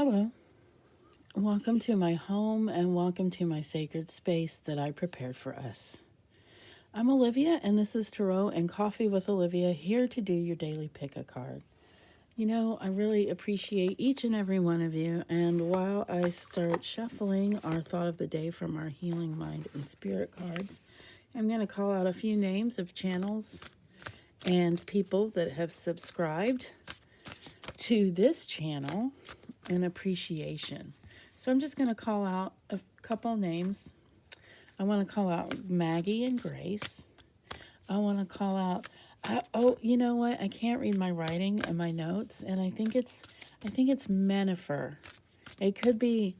Hello, welcome to my home and welcome to my sacred space that I prepared for us. I'm Olivia and this is Tarot and Coffee with Olivia, here to do your daily pick a card. You know, I really appreciate each and every one of you, and while I start shuffling our thought of the day from our healing mind and spirit cards, I'm going to call out a few names of channels and people that have subscribed to this channel in appreciation. So I'm just going to call out a couple names. I want to call out Maggie and Grace. I want to call out, oh, you know what? I can't read my writing and my notes, and I think it's Menifer. It could be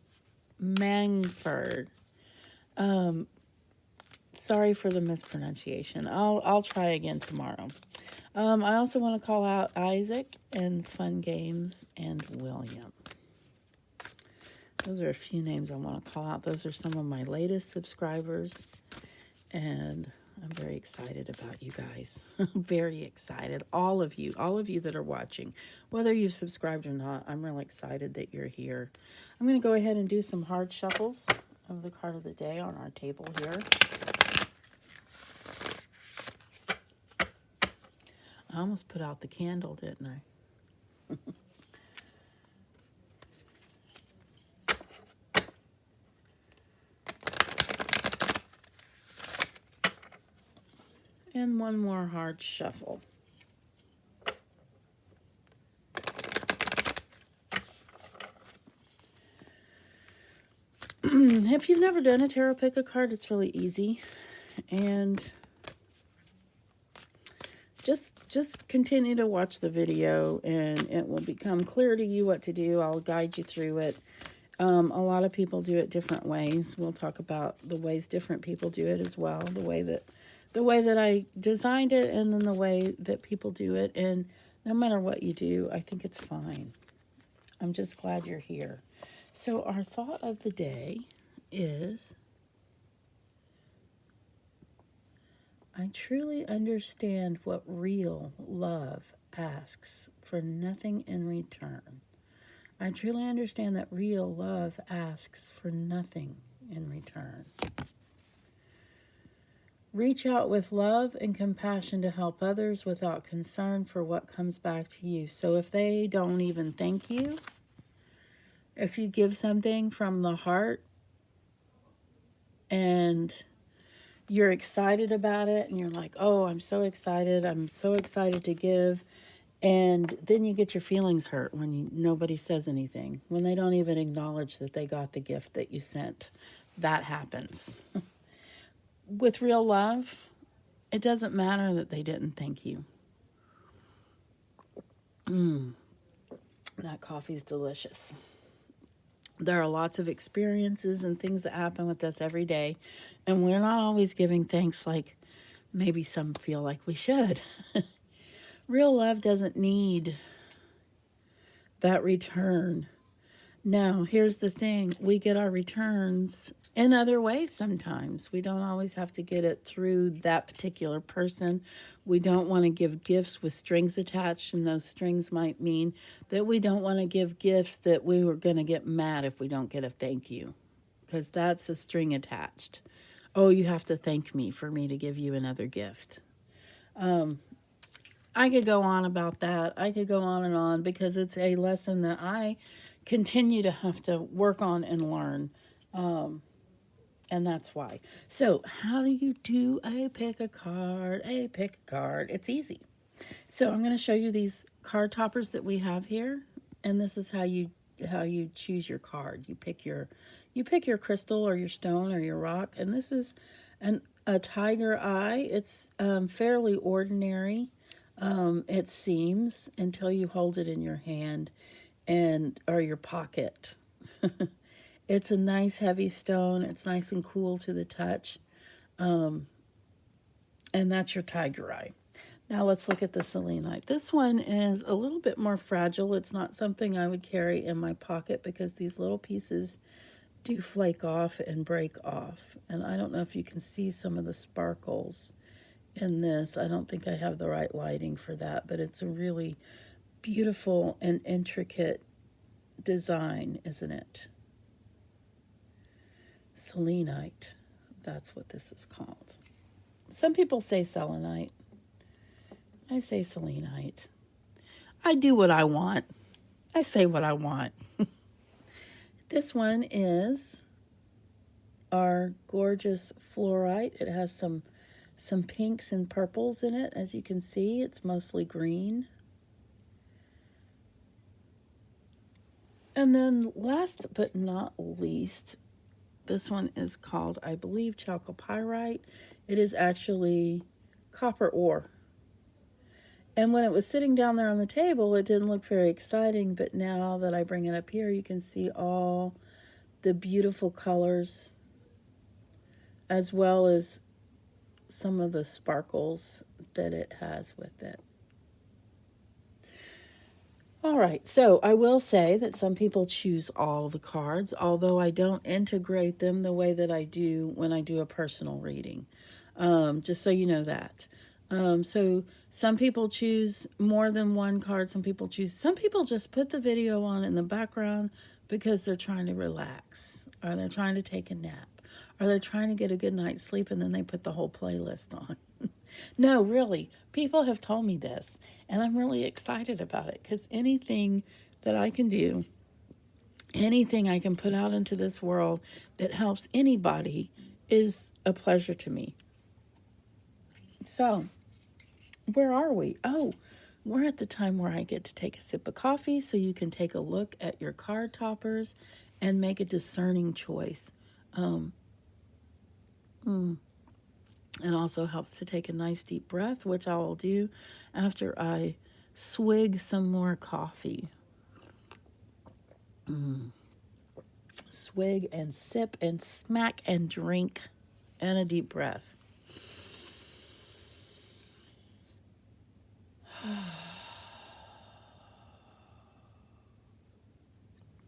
Mangford. Sorry for the mispronunciation. I'll try again tomorrow. I also want to call out Isaac and Fun Games and William. Those are a few names I want to call out. Those are some of my latest subscribers, and I'm very excited about you guys. I'm very excited. All of you that are watching, whether you've subscribed or not, I'm really excited that you're here. I'm going to go ahead and do some hard shuffles of the card of the day on our table here. I almost put out the candle, didn't I? And one more hard shuffle. If you've never done a tarot pick a card, it's really easy. And just continue to watch the video and it will become clear to you what to do. I'll guide you through it. A lot of people do it different ways. We'll talk about the ways different people do it as well. The way that I designed it, and then the way that people do it. And no matter what you do, I think it's fine. I'm just glad you're here. So our thought of the day is, I truly understand what real love asks for nothing in return. I truly understand that real love asks for nothing in return. Reach out with love and compassion to help others without concern for what comes back to you. So if they don't even thank you, if you give something from the heart and you're excited about it and you're like, oh, I'm so excited to give, and then you get your feelings hurt when nobody says anything, when they don't even acknowledge that they got the gift that you sent. That happens. With real love, it doesn't matter that they didn't thank you. That coffee's delicious. There are lots of experiences and things that happen with us every day, and we're not always giving thanks like maybe some feel like we should. Real love doesn't need that return. Now, here's the thing. We get our returns in other ways sometimes. We don't always have to get it through that particular person. We don't want to give gifts with strings attached, and those strings might mean that we don't want to give gifts that we were going to get mad if we don't get a thank you, because that's a string attached. Oh, you have to thank me for me to give you another gift. I could go on about that. I could go on and on because it's a lesson that I continue to have to work on and learn. And that's why. So how do you do a pick a card? A pick a card. It's easy. So I'm going to show you these card toppers that we have here. And this is how you choose your card. You pick your crystal or your stone or your rock. And this is a tiger eye. It's fairly ordinary. It seems, until you hold it in your hand or your pocket. It's a nice heavy stone. It's nice and cool to the touch. And that's your tiger eye. Now let's look at the selenite. This one is a little bit more fragile. It's not something I would carry in my pocket because these little pieces do flake off and break off. And I don't know if you can see some of the sparkles in this. I don't think I have the right lighting for that, but it's a really beautiful and intricate design, isn't it? Selenite. That's what this is called. Some people say selenite. I say selenite. I do what I want. I say what I want. This one is our gorgeous Flourite. It has some pinks and purples in it. As you can see, it's mostly green. And then last but not least, this one is called, I believe, Chalcopyrite. It is actually copper ore. And when it was sitting down there on the table, it didn't look very exciting, but now that I bring it up here, you can see all the beautiful colors as well as some of the sparkles that it has with it. All right, so I will say that some people choose all the cards, although I don't integrate them the way that I do when I do a personal reading, just so you know that. So some people choose more than one card. Some people just put the video on in the background because they're trying to relax, or they're trying to take a nap, or they're trying to get a good night's sleep, and then they put the whole playlist on. No, really, people have told me this, and I'm really excited about it because anything that I can do, anything I can put out into this world that helps anybody is a pleasure to me. So, where are we? Oh, we're at the time where I get to take a sip of coffee so you can take a look at your card toppers and make a discerning choice. It also helps to take a nice deep breath, which I will do after I swig some more coffee. Swig and sip and smack and drink and a deep breath.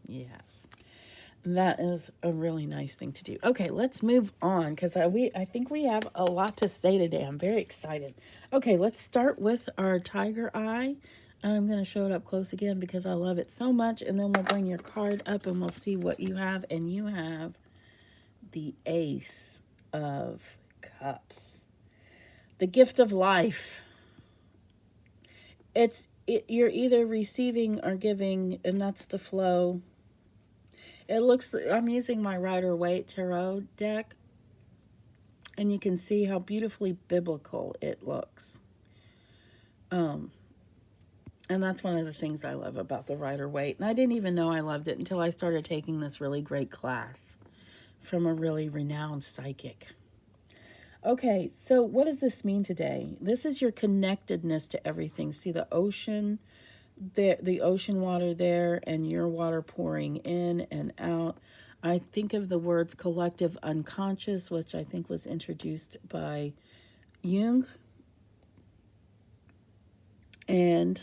Yes. That is a really nice thing to do. Okay, let's move on because I think we have a lot to say today. I'm very excited. Okay, let's start with our tiger eye. I'm going to show it up close again because I love it so much. And then we'll bring your card up and we'll see what you have. And you have the Ace of Cups. The gift of life. You're either receiving or giving, and that's the flow. It looks, I'm using my Rider-waite Tarot deck, and you can see how beautifully biblical it looks. And that's one of the things I love about the Rider-waite. And I didn't even know I loved it until I started taking this really great class from a really renowned psychic. Okay, so what does this mean today? This is your connectedness to everything. See the ocean, the ocean water there, and your water pouring in and out. I think of the words collective unconscious, which I think was introduced by Jung. And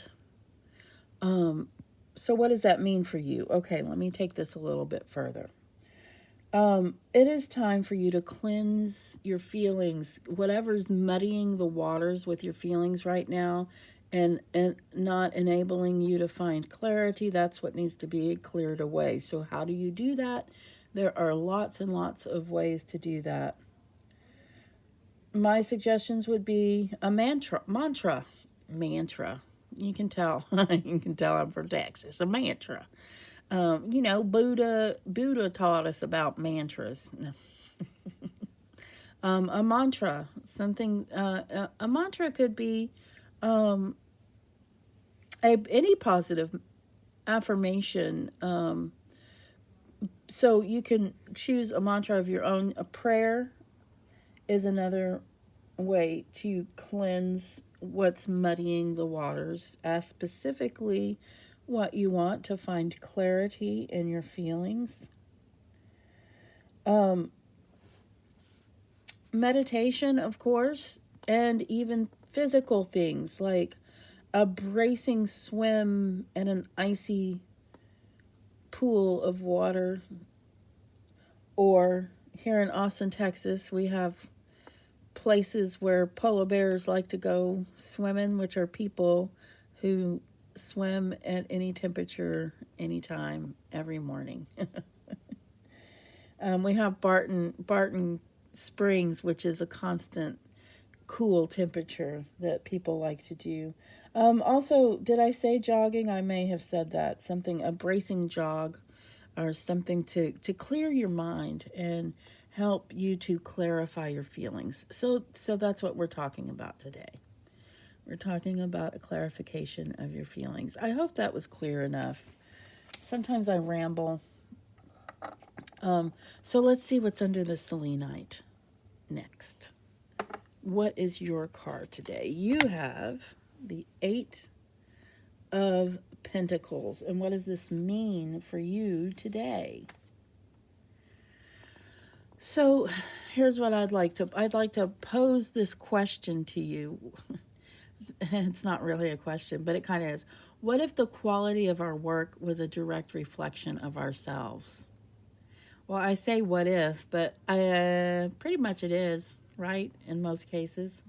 so what does that mean for you? Okay, let me take this a little bit further. It is time for you to cleanse your feelings, whatever's muddying the waters with your feelings right now and not enabling you to find clarity. That's what needs to be cleared away. So how do you do that? There are lots and lots of ways to do that. My suggestions would be a mantra. You can tell. You can tell I'm from Texas. A mantra. Buddha taught us about mantras. A mantra, something. A mantra could be any positive affirmation. So you can choose a mantra of your own. A prayer is another way to cleanse what's muddying the waters. Ask specifically what you want to find clarity in your feelings. Meditation, of course, and even physical things like a bracing swim in an icy pool of water. Or here in Austin, Texas, we have places where polar bears like to go swimming, which are people who swim at any temperature, anytime, every morning. We have Barton Springs, which is a constant cool temperature that people like to do. Also, did I say jogging? I may have said that. Something, a bracing jog or something to clear your mind and help you to clarify your feelings. So that's what we're talking about today. We're talking about a clarification of your feelings. I hope that was clear enough. Sometimes I ramble. So let's see what's under the selenite next. What is your card today? You have the Eight of Pentacles. And what does this mean for you today? So here's what I'd like to pose this question to you. It's not really a question, but it kind of is. What if the quality of our work was a direct reflection of ourselves? Well, I say what if, but pretty much it is, right? In most cases.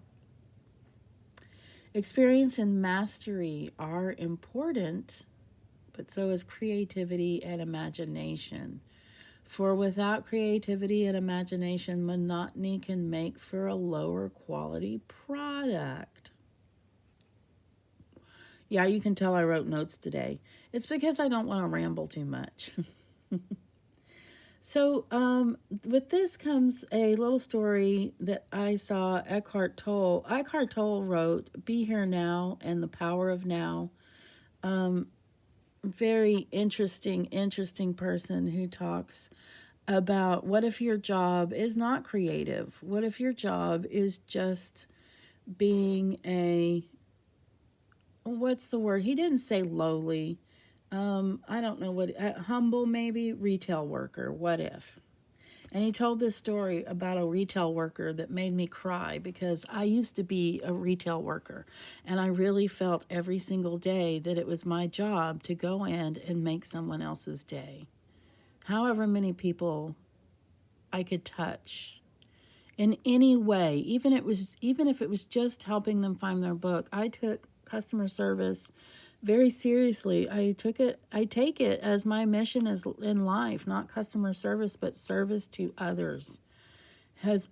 Experience and mastery are important, but so is creativity and imagination. For without creativity and imagination, monotony can make for a lower quality product. Yeah, you can tell I wrote notes today. It's because I don't want to ramble too much. So with this comes a little story that I saw Eckhart Tolle. Eckhart Tolle wrote Be Here Now and the Power of Now. Very interesting person who talks about what if your job is not creative? What if your job is just being a, what's the word? He didn't say lowly. I don't know what, humble maybe, retail worker. What if? And he told this story about a retail worker that made me cry because I used to be a retail worker. And I really felt every single day that it was my job to go in and make someone else's day. However many people I could touch in any way, even if it was just helping them find their book. I took customer service very seriously. I take it as my mission is in life, not customer service, but service to others. Has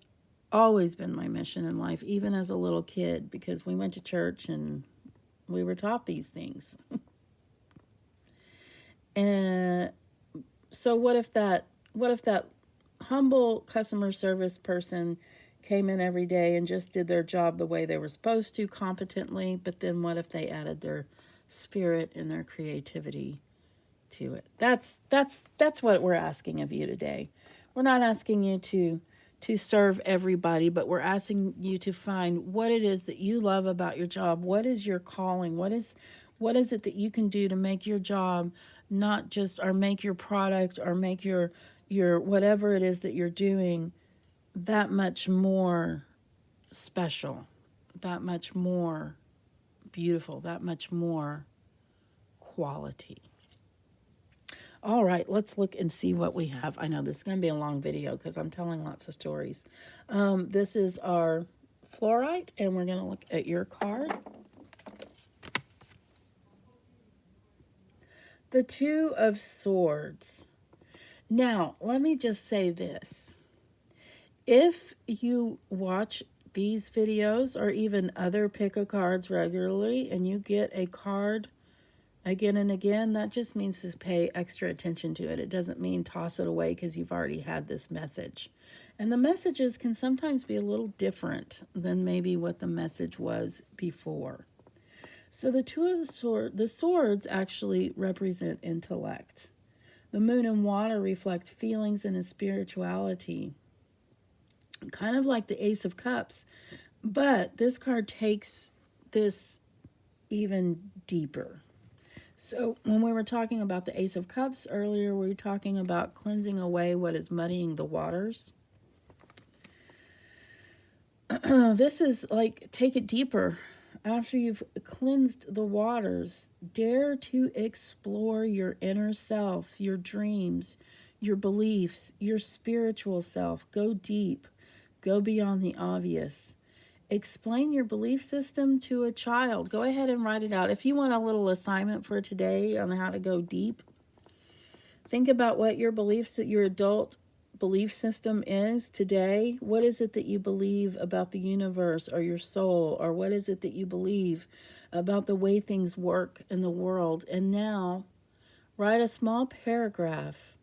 always been my mission in life, even as a little kid, because we went to church and we were taught these things. And so what if that humble customer service person came in every day and just did their job the way they were supposed to, competently, but then what if they added their spirit and their creativity to it? That's what we're asking of you today. We're not asking you to serve everybody, but we're asking you to find what it is that you love about your job. What is your calling? What is it that you can do to make your job not just, or make your product, or make your whatever it is that you're doing that much more special, that much more beautiful, that much more quality. All right, let's look and see what we have. I know this is going to be a long video because I'm telling lots of stories. This is our Flourite, and we're going to look at your card. The Two of Swords. Now, let me just say this. If you watch these videos or even other pick-a-cards regularly and you get a card again and again, that just means to pay extra attention to it. It doesn't mean toss it away because you've already had this message. And the messages can sometimes be a little different than maybe what the message was before. So the Two of the Swords actually represent intellect. The Moon and Water reflect feelings and spirituality. Kind of like the Ace of Cups. But this card takes this even deeper. So when we were talking about the Ace of Cups earlier, we were talking about cleansing away what is muddying the waters. This is like, take it deeper. After you've cleansed the waters, dare to explore your inner self, your dreams, your beliefs, your spiritual self. Go deep. Go beyond the obvious. Explain your belief system to a child. Go ahead and write it out. If you want a little assignment for today on how to go deep, think about what your beliefs, that your adult belief system is today. What is it that you believe about the universe or your soul? Or what is it that you believe about the way things work in the world? And now write a small paragraph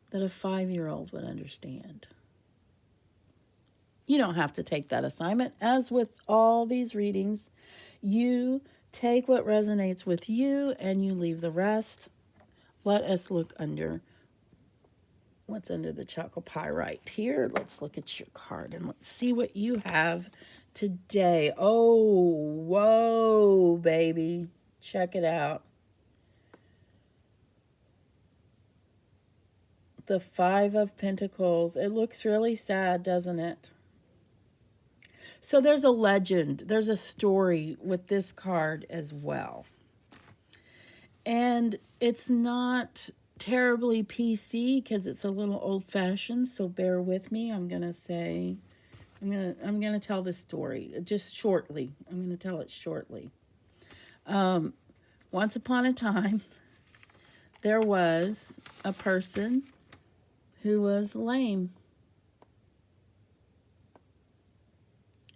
that a 5-year-old would understand. You don't have to take that assignment. As with all these readings, you take what resonates with you and you leave the rest. Let us look under what's under the Chalcopyrite here. Let's look at your card and let's see what you have today. Oh, whoa, baby. Check it out. The 5 of Pentacles. It looks really sad, doesn't it? So there's a legend, there's a story with this card as well. And it's not terribly PC because it's a little old-fashioned, so bear with me. I'm going to tell this story just shortly. I'm going to tell it shortly. Once upon a time, there was a person who was lame.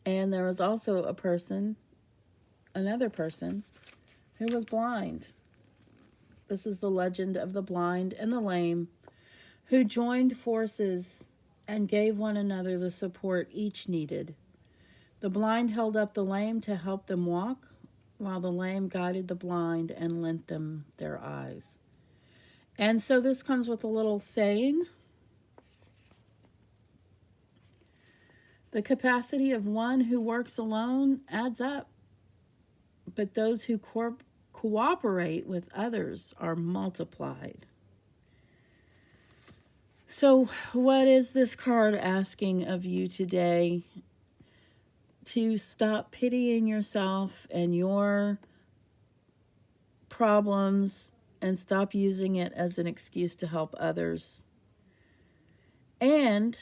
And there was also another person, who was blind. This is the legend of the blind and the lame, who joined forces and gave one another the support each needed. The blind held up the lame to help them walk, while the lame guided the blind and lent them their eyes. And so this comes with a little saying. The capacity of one who works alone adds up, but those who cooperate with others are multiplied. So what is this card asking of you today? To stop pitying yourself and your problems and stop using it as an excuse to help others. And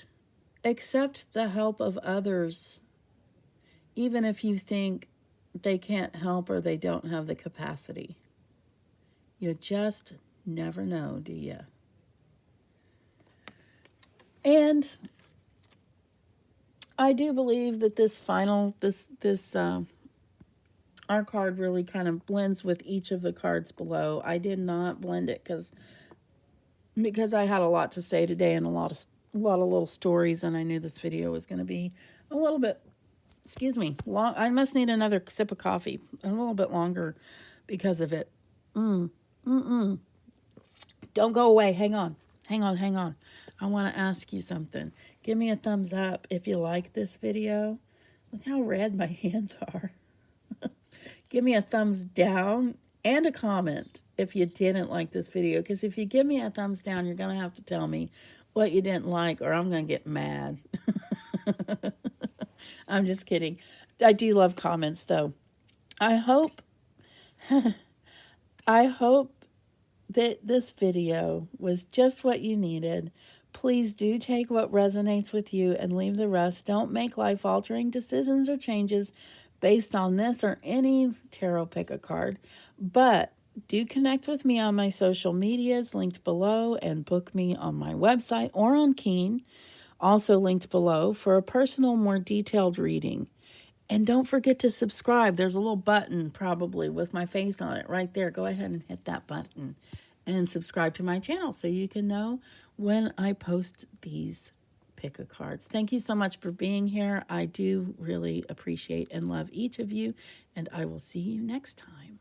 accept the help of others, even if you think they can't help or they don't have the capacity. You just never know, do you? And I do believe that this our card really kind of blends with each of the cards below. I did not blend it because I had a lot to say today and a lot of little stories, and I knew this video was going to be a little bit, long. I must need another sip of coffee, a little bit longer because of it. Don't go away. Hang on. I want to ask you something. Give me a thumbs up if you like this video. Look how red my hands are. Give me a thumbs down and a comment if you didn't like this video, because if you give me a thumbs down, you're going to have to tell me what you didn't like, or I'm going to get mad. I'm just kidding. I do love comments, though. I hope that this video was just what you needed. Please do take what resonates with you and leave the rest. Don't make life-altering decisions or changes based on this or any tarot pick a card. But do connect with me on my social medias linked below, and book me on my website or on Keen, also linked below, for a personal, more detailed reading. And don't forget to subscribe. There's a little button probably with my face on it right there. Go ahead and hit that button and subscribe to my channel so you can know when I post these pick a cards. Thank you so much for being here. I do really appreciate and love each of you, and I will see you next time.